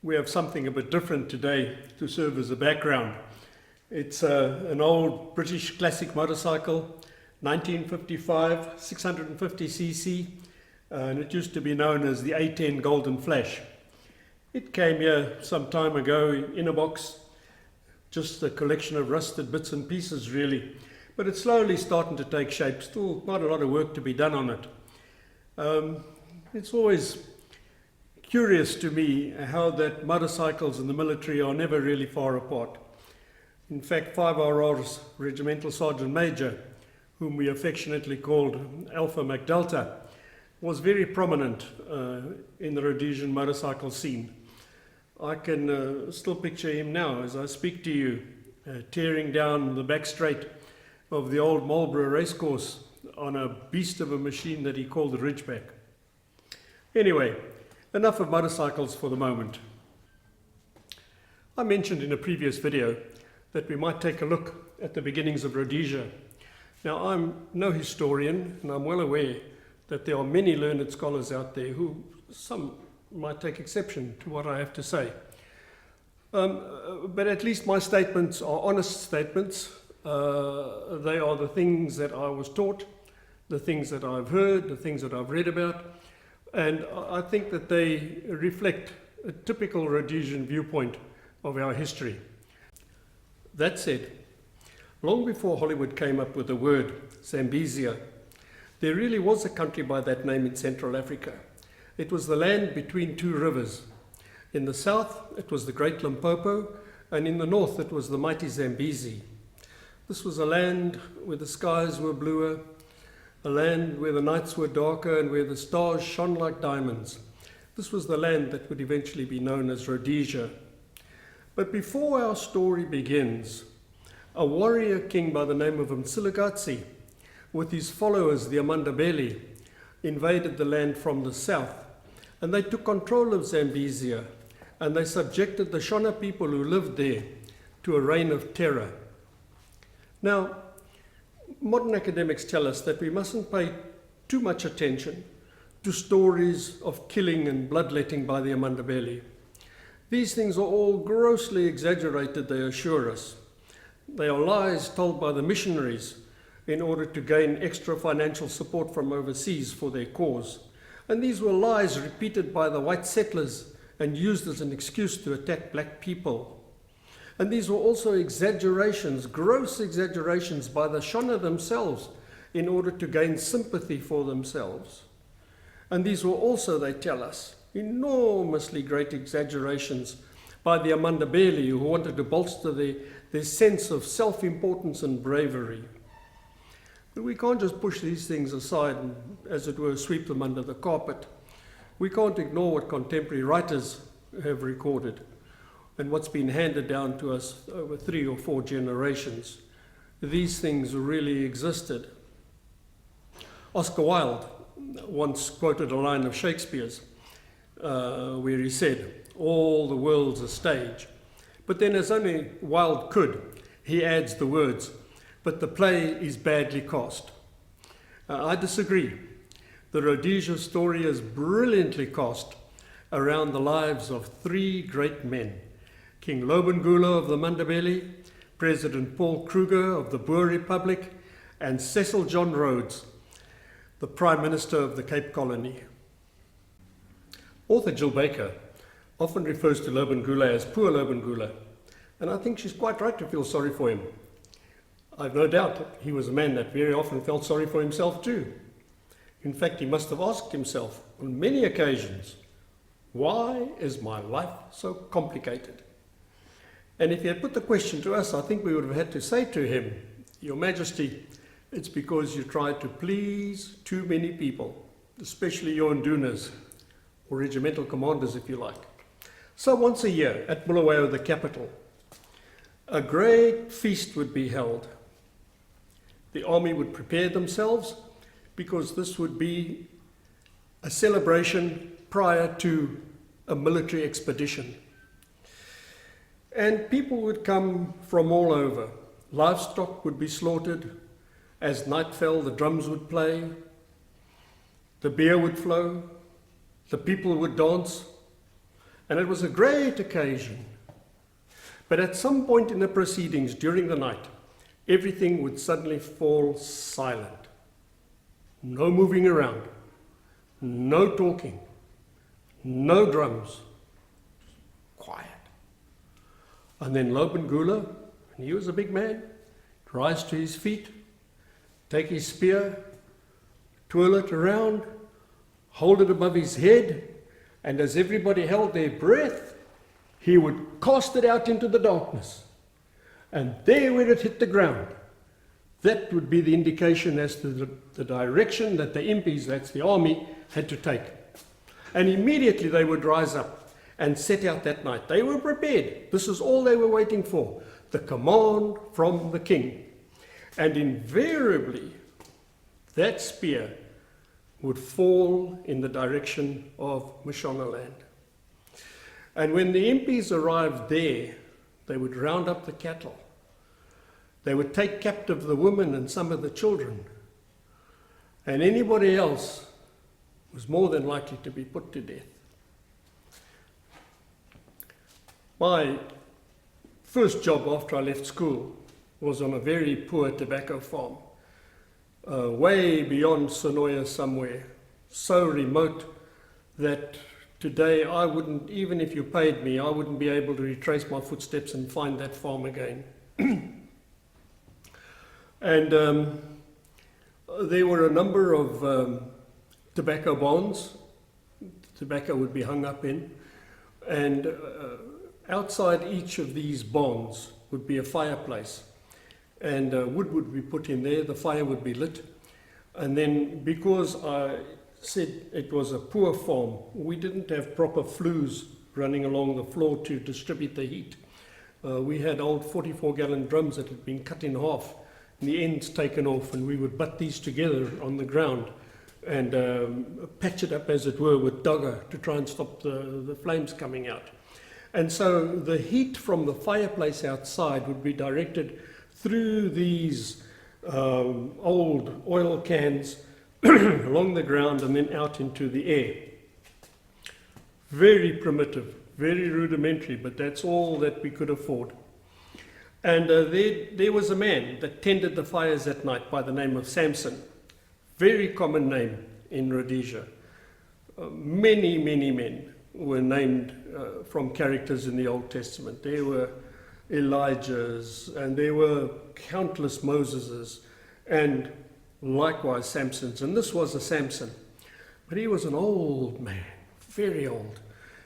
We have something a bit different today to serve as a background. It's an old British classic motorcycle, 1955, 650cc, and it used to be known as the A10 Golden Flash. It came here some time ago in a box, just a collection of rusted bits and pieces really, but it's slowly starting to take shape. Still quite a lot of work to be done on it. It's always curious to me how that motorcycles and the military are never really far apart. In fact, 5RR's Regimental Sergeant Major, whom we affectionately called Alpha Macdelta, was very prominent in the Rhodesian motorcycle scene. I can still picture him now as I speak to you, tearing down the back straight of the old Marlborough racecourse on a beast of a machine that he called the Ridgeback. Anyway, enough of motorcycles for the moment. I mentioned in a previous video that we might take a look at the beginnings of Rhodesia. Now, I'm no historian, and I'm well aware that there are many learned scholars out there who some might take exception to what I have to say. But at least my statements are honest statements. They are the things that I was taught, the things that I've heard, the things that I've read about, and I think that they reflect a typical Rhodesian viewpoint of our history. That said, long before Hollywood came up with the word Zambezia, there really was a country by that name in Central Africa. It was the land between two rivers. In the south, it was the Great Limpopo, and in the north, it was the mighty Zambezi. This was a land where the skies were bluer, a land where the nights were darker and where the stars shone like diamonds. This was the land that would eventually be known as Rhodesia. But before our story begins, a warrior king by the name of Msilagatsi, with his followers, the Amandabele, invaded the land from the south, and they took control of Zambezia, and they subjected the Shona people who lived there to a reign of terror. Now, modern academics tell us that we mustn't pay too much attention to stories of killing and bloodletting by the Amandabele. These things are all grossly exaggerated, they assure us. They are lies told by the missionaries in order to gain extra financial support from overseas for their cause. And these were lies repeated by the white settlers and used as an excuse to attack black people. And these were also exaggerations, gross exaggerations by the Shona themselves in order to gain sympathy for themselves. And these were also, they tell us, enormously great exaggerations by the Amandabele who wanted to bolster their sense of self-importance and bravery. But we can't just push these things aside and, as it were, sweep them under the carpet. We can't ignore what contemporary writers have recorded and what's been handed down to us over 3 or 4 generations. These things really existed. Oscar Wilde once quoted a line of Shakespeare's where he said, "All the world's a stage." But then, as only Wilde could, he adds the words, "But the play is badly cast." I disagree. The Rhodesia story is brilliantly cast around the lives of 3 great men: King Lobengula of the Mandabele, President Paul Kruger of the Boer Republic, and Cecil John Rhodes, the Prime Minister of the Cape Colony. Author Jill Baker often refers to Lobengula as poor Lobengula, and I think she's quite right to feel sorry for him. I've no doubt that he was a man that very often felt sorry for himself too. In fact, he must have asked himself on many occasions, why is my life so complicated? And if he had put the question to us, I think we would have had to say to him, "Your Majesty, it's because you tried to please too many people, especially your Ndunas, or regimental commanders if you like." So once a year at Bulawayo, the capital, a great feast would be held. The army would prepare themselves because this would be a celebration prior to a military expedition. And people would come from all over. Livestock would be slaughtered. As night fell, the drums would play, the beer would flow, the people would dance, And it was a great occasion. But at some point in the proceedings during the night, everything would suddenly fall silent. No moving around, no talking, no drums, quiet. And then Lobengula, and he was a big man, rise to his feet, take his spear, twirl it around, hold it above his head, and as everybody held their breath, he would cast it out into the darkness. And there where it hit the ground, that would be the indication as to the direction that the impis, that's the army, had to take. And immediately they would rise up and set out that night. They were prepared. This is all they were waiting for, the command from the king. And invariably, that spear would fall in the direction of Mashonaland. And when the impis arrived there, they would round up the cattle. They would take captive the women and some of the children. And anybody else was more than likely to be put to death. My first job after I left school was on a very poor tobacco farm, way beyond Sonoya somewhere, so remote that today I wouldn't, even if you paid me, I wouldn't be able to retrace my footsteps and find that farm again. And there were a number of tobacco barns. Tobacco would be hung up in, and outside each of these barns would be a fireplace, and wood would be put in there, the fire would be lit. And then, because I said it was a poor farm, we didn't have proper flues running along the floor to distribute the heat. We had old 44-gallon drums that had been cut in half, and the ends taken off, and we would butt these together on the ground and patch it up, as it were, with dogger to try and stop the flames coming out. And so the heat from the fireplace outside would be directed through these old oil cans along the ground and then out into the air. Very primitive, very rudimentary, but that's all that we could afford. And there was a man that tended the fires at night by the name of Samson. Very common name in Rhodesia. Many men were named from characters in the Old Testament. There were Elijahs, and there were countless Moseses, and likewise Samsons. And this was a Samson. But he was an old man, very old.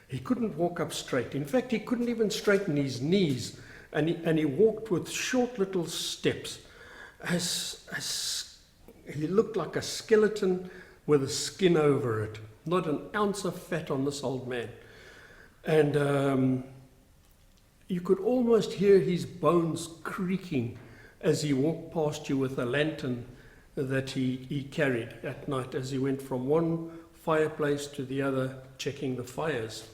He couldn't walk up straight. In fact, he couldn't even straighten his knees. And he walked with short little steps. As he looked like a skeleton with a skin over it. Not an ounce of fat on this old man. And you could almost hear his bones creaking as he walked past you with a lantern that he carried at night as he went from one fireplace to the other checking the fires.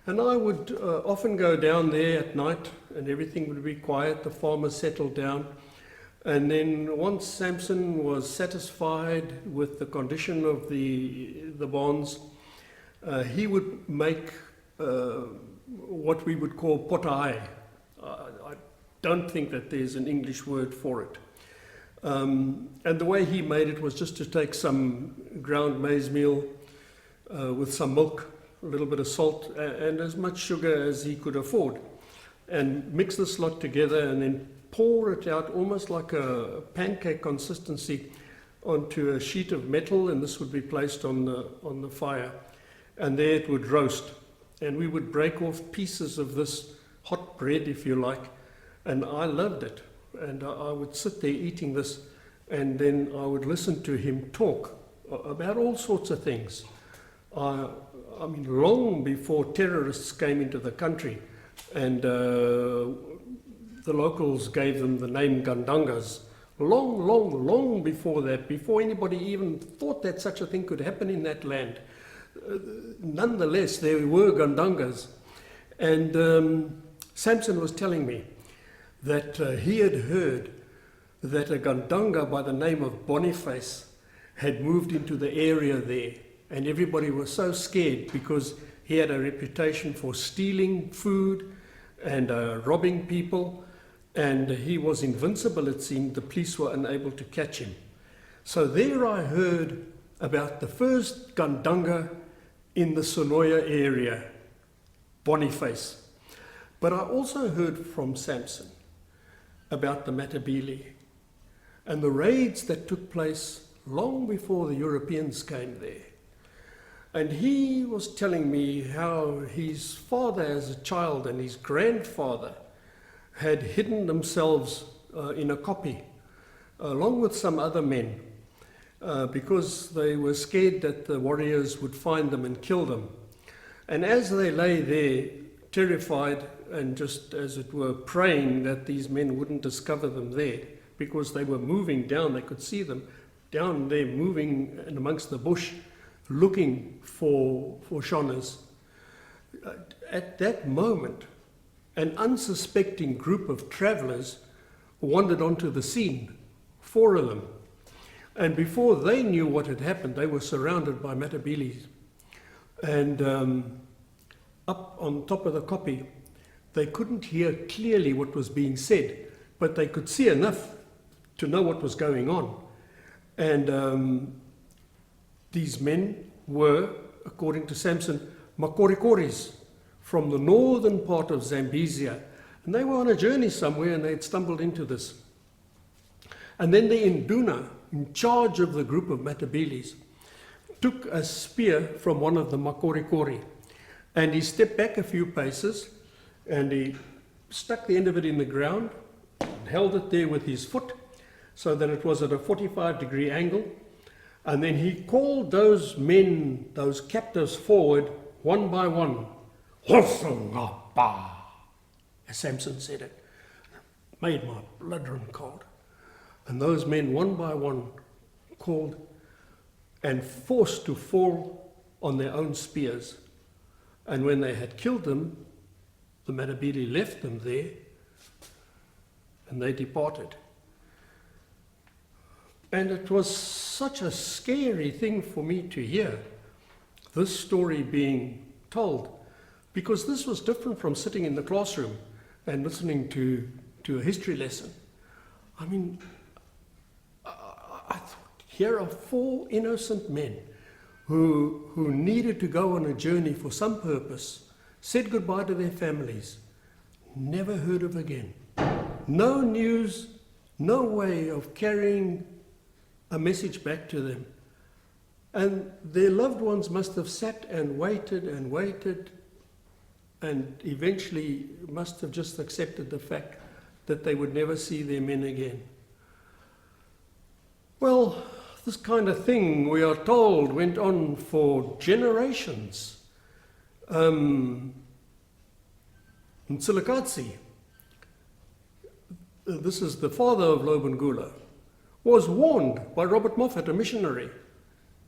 And I would often go down there at night, and everything would be quiet, the farmers settled down. And then once Samson was satisfied with the condition of the barns, he would make what we would call potai. I don't think that there's an English word for it. And the way he made it was just to take some ground maize meal with some milk, a little bit of salt, and as much sugar as he could afford, and mix this lot together and then pour it out almost like a pancake consistency onto a sheet of metal, and this would be placed on the fire, and there it would roast. And we would break off pieces of this hot bread, if you like, and I loved it. And I would sit there eating this, and then I would listen to him talk about all sorts of things. I mean, long before terrorists came into the country, and the locals gave them the name Gandangas, long before that, before anybody even thought that such a thing could happen in that land. Nonetheless, there were Gandangas. And Samson was telling me that he had heard that a Gandanga by the name of Boniface had moved into the area there. And everybody was so scared because He had a reputation for stealing food and robbing people, and he was invincible, it seemed. The police were unable to catch him. So there I heard about the first Gandanga in the Sonoya area, Boniface. But I also heard from Samson about the Matabele and the raids that took place long before the Europeans came there. And he was telling me how his father as a child and his grandfather had hidden themselves in a kopje, along with some other men, because they were scared that the warriors would find them and kill them. And as they lay there, terrified and just as it were praying that these men wouldn't discover them there, because they were moving down, they could see them down there moving in amongst the bush, looking for Shonnas. At that moment, an unsuspecting group of travelers wandered onto the scene, 4 of them. And before they knew what had happened, they were surrounded by Matabeles. And up on top of the kopje, they couldn't hear clearly what was being said, but they could see enough to know what was going on. And these men were, according to Samson, Makorikoris from the northern part of Zambezia. And they were on a journey somewhere and they had stumbled into this. And then the Induna, in charge of the group of Matabeles, took a spear from one of the Makorikori, and he stepped back a few paces and he stuck the end of it in the ground and held it there with his foot so that it was at a 45-degree angle. And then he called those men, those captives, forward one by one. As Samson said it. Made my blood run cold. And those men, one by one, called and forced to fall on their own spears. And when they had killed them, the Matabele left them there and they departed. And it was such a scary thing for me to hear, this story being told, because this was different from sitting in the classroom and listening to a history lesson. I mean, I thought, here are 4 innocent men who needed to go on a journey for some purpose, said goodbye to their families, never heard of again. No news, no way of carrying a message back to them. And their loved ones must have sat and waited and eventually must have just accepted the fact that they would never see their men again. Well, this kind of thing, we are told, went on for generations. Mtsilakatsi, this is the father of Lobengula, was warned by Robert Moffat, a missionary.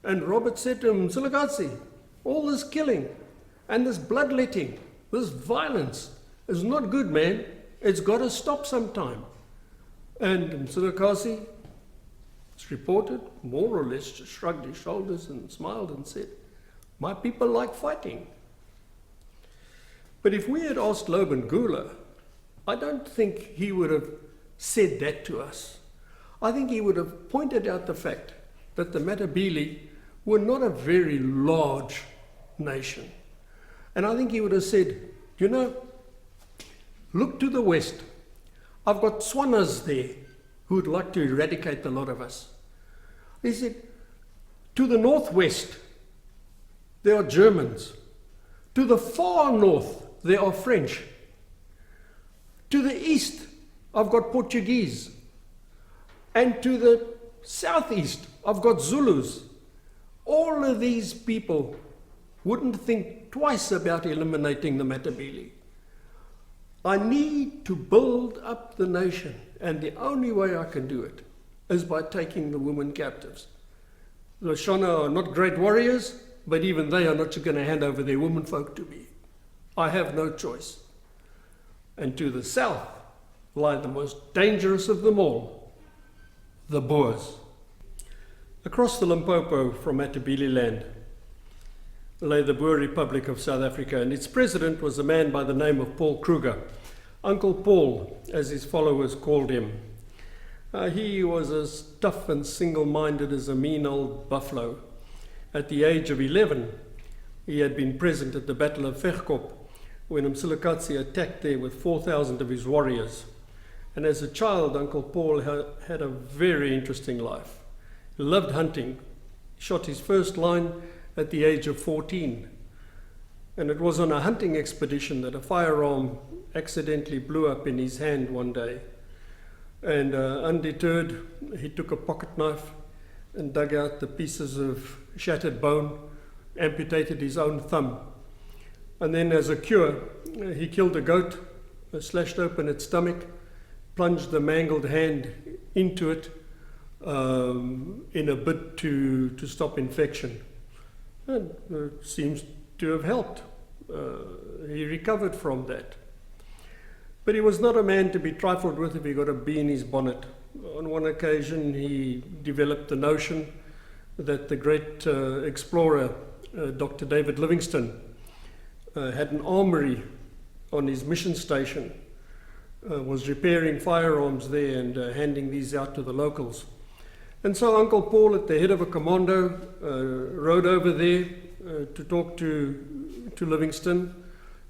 And Robert said to him, Mtsilakatsi, all this killing and this bloodletting, this violence is not good, man. It's got to stop sometime. And Mtsilakatsi, it's reported, more or less just shrugged his shoulders and smiled and said, my people like fighting. But if we had asked Lobengula, I don't think he would have said that to us. I think he would have pointed out the fact that the Matabele were not a very large nation. And I think he would have said, you know, look to the west. I've got Swanas there who would like to eradicate the lot of us. He said, to the northwest, there are Germans. To the far north, there are French. To the east, I've got Portuguese. And to the southeast, I've got Zulus. All of these people wouldn't think twice about eliminating the Matabele. I need to build up the nation, and the only way I can do it is by taking the women captives. The Shona are not great warriors, but even they are not going to hand over their women folk to me. I have no choice. And to the south lie the most dangerous of them all, the Boers. Across the Limpopo from Matabele land, lay the Boer Republic of South Africa, and its president was a man by the name of Paul Kruger, Uncle Paul, as his followers called him. He was as tough and single-minded as a mean old buffalo. At the age of 11, he had been present at the Battle of Vechkop, when Msilakatsi attacked there with 4,000 of his warriors. And as a child, Uncle Paul had a very interesting life. He loved hunting. He shot his first line at the age of 14. And it was on a hunting expedition that a firearm accidentally blew up in his hand one day. And undeterred, he took a pocket knife and dug out the pieces of shattered bone, amputated his own thumb. And then as a cure, he killed a goat, slashed open its stomach, plunged the mangled hand into it in a bid to stop infection. And it seems to have helped. He recovered from that. But he was not a man to be trifled with if he got a bee in his bonnet. On one occasion, he developed the notion that the great explorer, Dr. David Livingstone, had an armory on his mission station, was repairing firearms there and handing these out to the locals. And so Uncle Paul, at the head of a commando, rode over there to talk to Livingstone,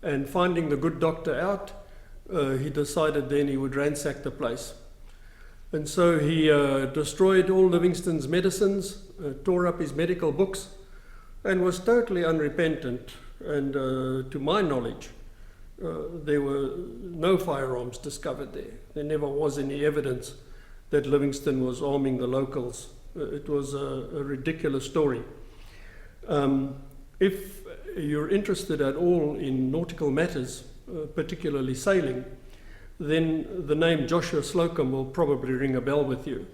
and finding the good doctor out, he decided then he would ransack the place. And so he destroyed all Livingstone's medicines, tore up his medical books, and was totally unrepentant. And to my knowledge, there were no firearms discovered there. There never was any evidence that Livingstone was arming the locals. It was a ridiculous story. If you're interested at all in nautical matters, particularly sailing, then the name Joshua Slocum will probably ring a bell with you.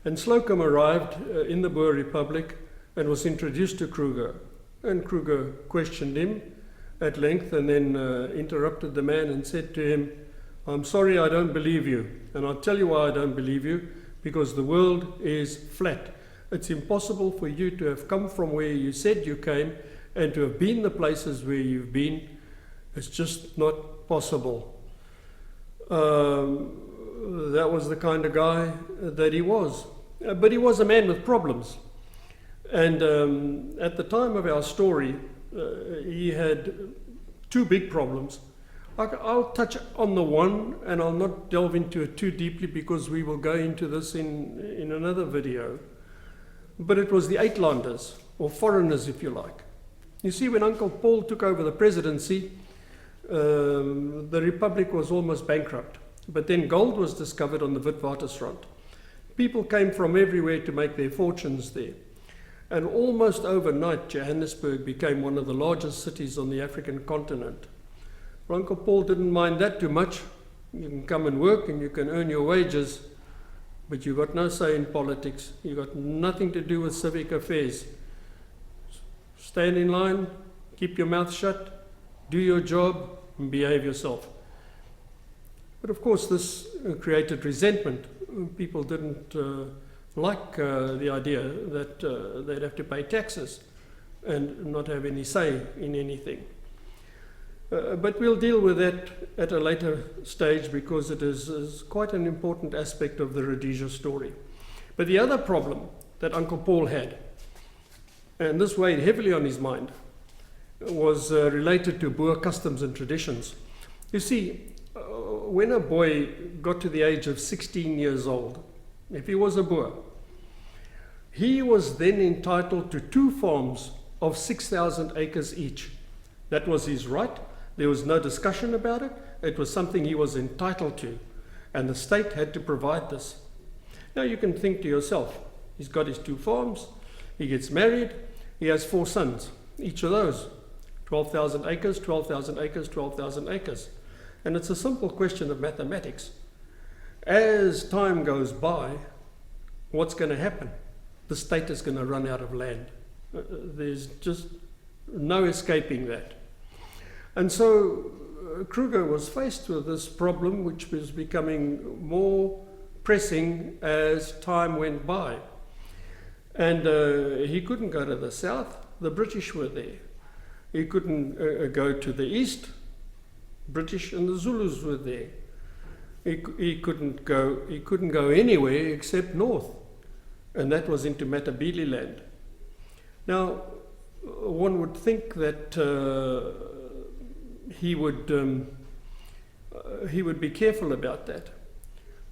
And Slocum arrived in the Boer Republic and was introduced to Kruger. And Kruger questioned him at length and then interrupted the man and said to him, "I'm sorry, I don't believe you. And I'll tell you why I don't believe you, because the world is flat. It's impossible for you to have come from where you said you came and to have been the places where you've been. It's just not possible." That was the kind of guy that he was. But he was a man with problems. And at the time of our story, he had two big problems. I'll touch on the one, and I'll not delve into it too deeply because we will go into this in another video. But it was the Uitlanders, or foreigners if you like. You see, when Uncle Paul took over the presidency, the Republic was almost bankrupt. But then gold was discovered on the Witwatersrand. People came from everywhere to make their fortunes there. And almost overnight, Johannesburg became one of the largest cities on the African continent. Well, Uncle Paul didn't mind that too much. You can come and work and you can earn your wages, but you've got no say in politics. You've got nothing to do with civic affairs. Stand in line, keep your mouth shut, do your job, and behave yourself. But of course, this created resentment. People didn't like the idea that they'd have to pay taxes and not have any say in anything. But we'll deal with that at a later stage because it is quite an important aspect of the Rhodesia story. But the other problem that Uncle Paul had, and this weighed heavily on his mind, was related to Boer customs and traditions. You see, when a boy got to the age of 16 years old, if he was a Boer, he was then entitled to 2 farms of 6,000 acres each. That was his right. There was no discussion about it. It was something he was entitled to, and the state had to provide this. Now you can think to yourself, he's got his 2 farms, he gets married, he has 4 sons, each of those, 12,000 acres, 12,000 acres, 12,000 acres. And it's a simple question of mathematics. As time goes by, what's going to happen? The state is going to run out of land. There's just no escaping that. And so Kruger was faced with this problem, which was becoming more pressing as time went by. And he couldn't go to the south, the British were there. He couldn't go to the east. British and the Zulus were there. He couldn't go anywhere except north, and that was into Matabele land. Now, one would think that he would be careful about that,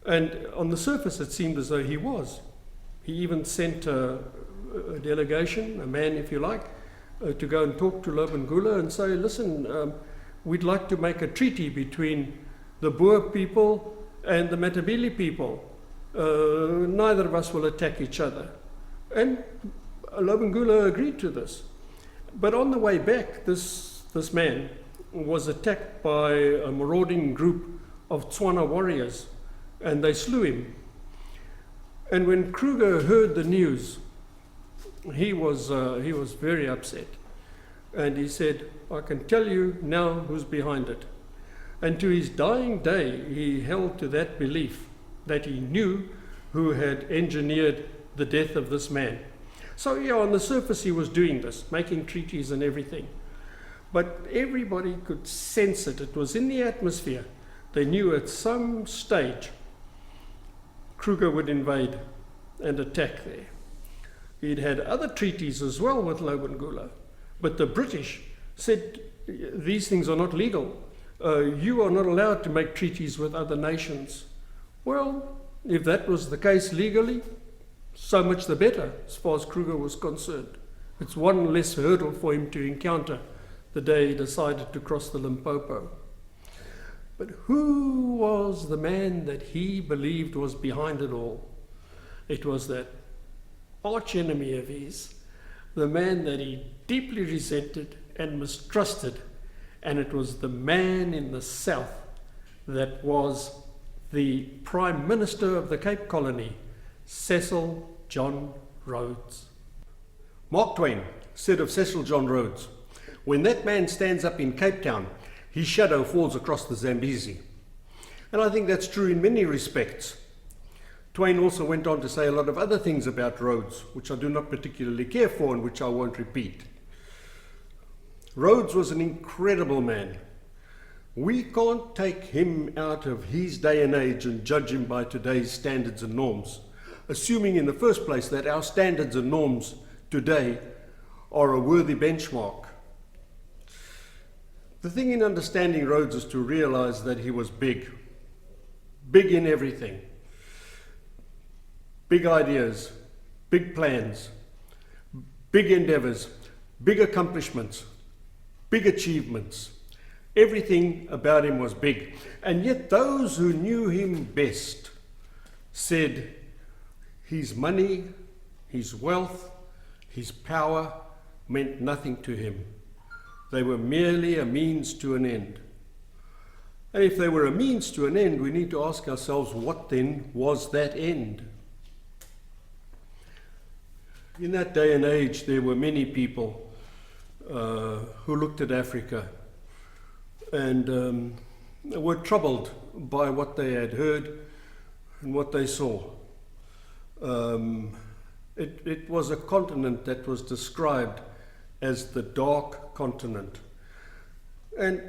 and on the surface it seemed as though he was. He even sent a delegation, a man if you like, to go and talk to Lobengula and say, listen, we'd like to make a treaty between the Boer people and the Matabele people. Neither of us will attack each other. And Lobengula agreed to this. But on the way back, this man was attacked by a marauding group of Tswana warriors, and they slew him. And when Kruger heard the news, he was very upset. And he said, I can tell you now who's behind it. And to his dying day, he held to that belief that he knew who had engineered the death of this man. So yeah, on the surface he was doing this, making treaties and everything. But everybody could sense it. It was in the atmosphere. They knew at some stage Kruger would invade and attack there. He'd had other treaties as well with Lobengula, but the British said, these things are not legal. You are not allowed to make treaties with other nations. Well, if that was the case legally, so much the better as far as Kruger was concerned. It's one less hurdle for him to encounter the day he decided to cross the Limpopo. But who was the man that he believed was behind it all? It was that arch enemy of his, the man that he deeply resented and mistrusted, and it was the man in the south that was the Prime Minister of the Cape Colony, Cecil John Rhodes. Mark Twain said of Cecil John Rhodes, when that man stands up in Cape Town, his shadow falls across the Zambezi. And I think that's true in many respects. Twain also went on to say a lot of other things about Rhodes, which I do not particularly care for and which I won't repeat. Rhodes was an incredible man. We can't take him out of his day and age and judge him by today's standards and norms, assuming in the first place that our standards and norms today are a worthy benchmark. The thing in understanding Rhodes is to realize that he was big in everything. Big ideas, big plans, big endeavors, big accomplishments, big achievements. Everything about him was big. And yet those who knew him best said his money, his wealth, his power meant nothing to him. They were merely a means to an end. And if they were a means to an end, we need to ask ourselves, what then was that end? In that day and age, there were many people who looked at Africa and were troubled by what they had heard and what they saw. It was a continent that was described as the dark continent. And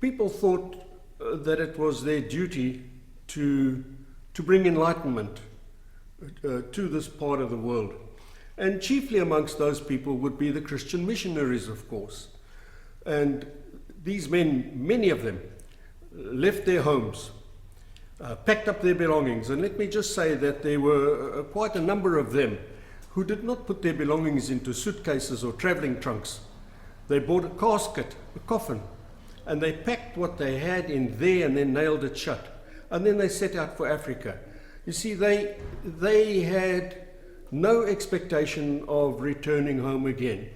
people thought that it was their duty to bring enlightenment to this part of the world. And chiefly amongst those people would be the Christian missionaries, of course. And these men, many of them, left their homes, packed up their belongings. And let me just say that there were quite a number of them who did not put their belongings into suitcases or traveling trunks. They bought a casket, a coffin, and they packed what they had in there and then nailed it shut. And then they set out for Africa. You see, they had no expectation of returning home again.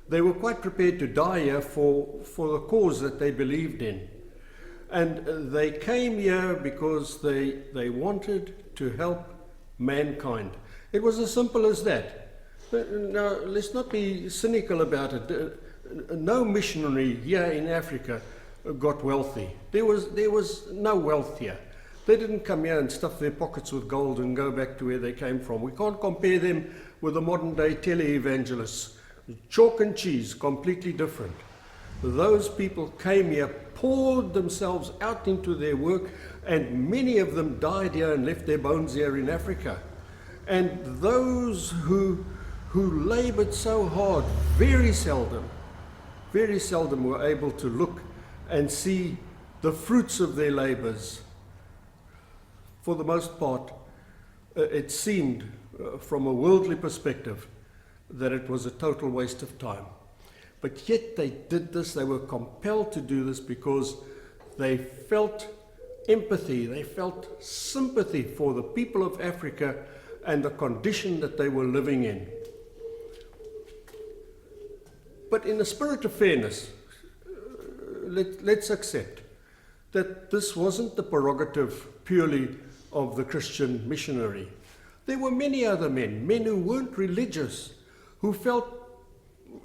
They were quite prepared to die here for the cause that they believed in. And they came here because they wanted to help mankind. It was as simple as that. Now, let's not be cynical about it. No missionary here in Africa got wealthy. There was no wealth here. They didn't come here and stuff their pockets with gold and go back to where they came from. We can't compare them with the modern day tele-evangelists Chalk and cheese, completely different. Those people came here, poured themselves out into their work, and many of them died here and left their bones here in Africa. And those who labored so hard, very seldom were able to look and see the fruits of their labors. For the most part, it seemed, from a worldly perspective, that it was a total waste of time. But yet they did this, they were compelled to do this because they felt empathy, they felt sympathy for the people of Africa and the condition that they were living in. But in the spirit of fairness, let's accept that this wasn't the prerogative purely of the Christian missionary. There were many other men who weren't religious, who felt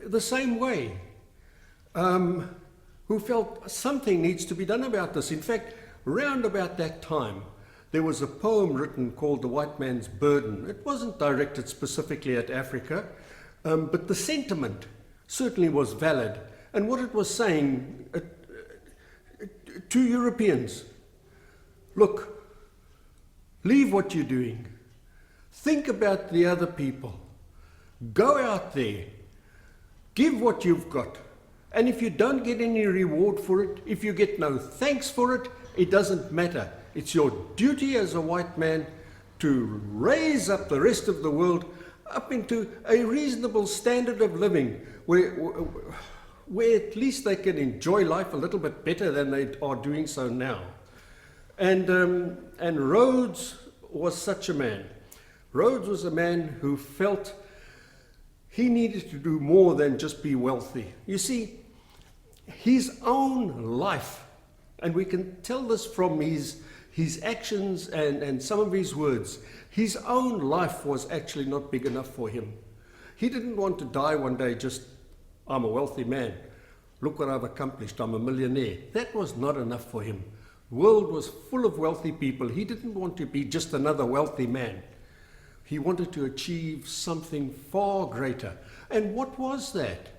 the same way, who felt something needs to be done about this. In fact, round about that time, there was a poem written called The White Man's Burden. It wasn't directed specifically at Africa, but the sentiment certainly was valid. And what it was saying to Europeans, look, leave what you're doing. Think about the other people. Go out there. Give what you've got. And if you don't get any reward for it, if you get no thanks for it, it doesn't matter. It's your duty as a white man to raise up the rest of the world up into a reasonable standard of living where at least they can enjoy life a little bit better than they are doing so now. And Rhodes was such a man. Rhodes was a man who felt he needed to do more than just be wealthy. You see, his own life, and we can tell this from his actions and some of his words, his own life was actually not big enough for him. He didn't want to die one day just, I'm a wealthy man. Look what I've accomplished, I'm a millionaire. That was not enough for him. The world was full of wealthy people. He didn't want to be just another wealthy man. He wanted to achieve something far greater. And what was that?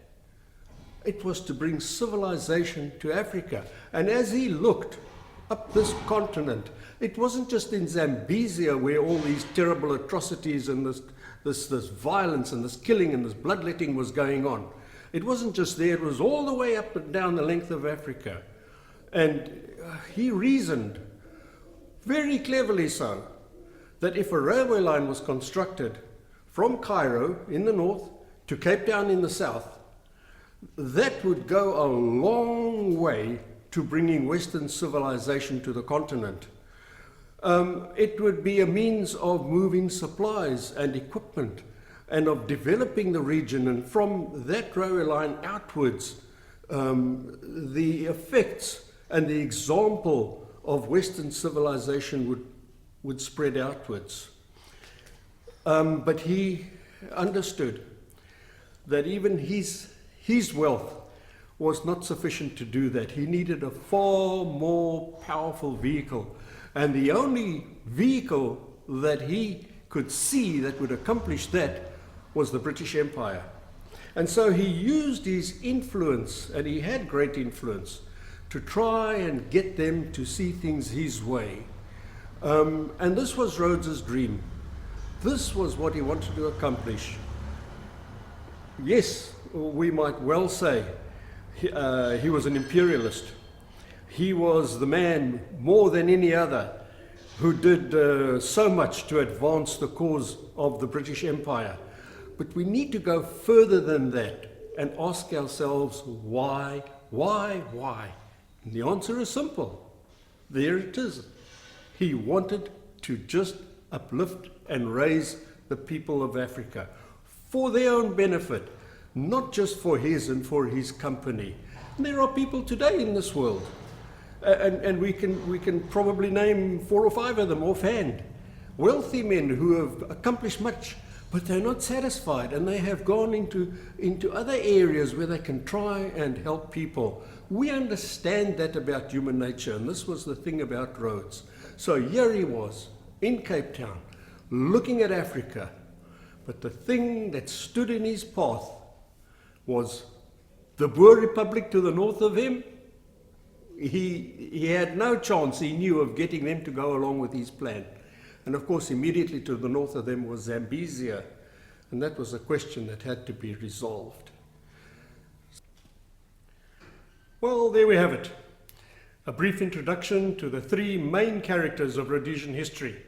It was to bring civilization to Africa. And as he looked up this continent, it wasn't just in Zambezia where all these terrible atrocities and this violence and this killing and this bloodletting was going on. It wasn't just there, it was all the way up and down the length of Africa. And he reasoned, very cleverly so, that if a railway line was constructed from Cairo in the north to Cape Town in the south, that would go a long way to bringing Western civilization to the continent. It would be a means of moving supplies and equipment and of developing the region, and from that railway line outwards, the effects and the example of Western civilization would spread outwards. But he understood that even his wealth was not sufficient to do that. He needed a far more powerful vehicle. And the only vehicle that he could see that would accomplish that was the British Empire. And so he used his influence, and he had great influence, to try and get them to see things his way. And this was Rhodes's dream. This was what he wanted to accomplish. Yes, we might well say he was an imperialist. He was the man, more than any other, who did so much to advance the cause of the British Empire. But we need to go further than that and ask ourselves, why? And the answer is simple. There it is. He wanted to just uplift and raise the people of Africa for their own benefit, not just for his and for his company. And there are people today in this world, and we can probably name 4 or 5 of them offhand, wealthy men who have accomplished much, but they're not satisfied, and they have gone into other areas where they can try and help people. We understand that about human nature, and this was the thing about Rhodes. So here he was, in Cape Town, looking at Africa, but the thing that stood in his path was the Boer Republic to the north of him. He had no chance, he knew, of getting them to go along with his plan. And of course, immediately to the north of them was Zambezia, and that was a question that had to be resolved. Well, there we have it. A brief introduction to the three main characters of Rhodesian history,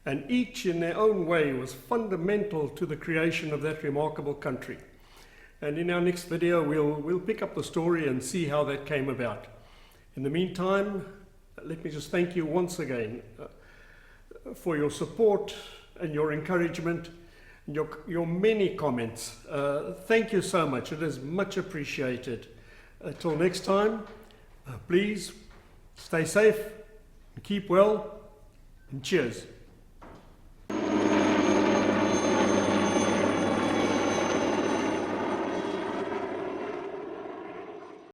and each in their own way was fundamental to the creation of that remarkable country. And in our next video, we'll pick up the story and see how that came about. In the meantime, let me just thank you once again for your support and your encouragement, and your many comments. Thank you so much. It is much appreciated. Till next time, please stay safe, keep well, and cheers.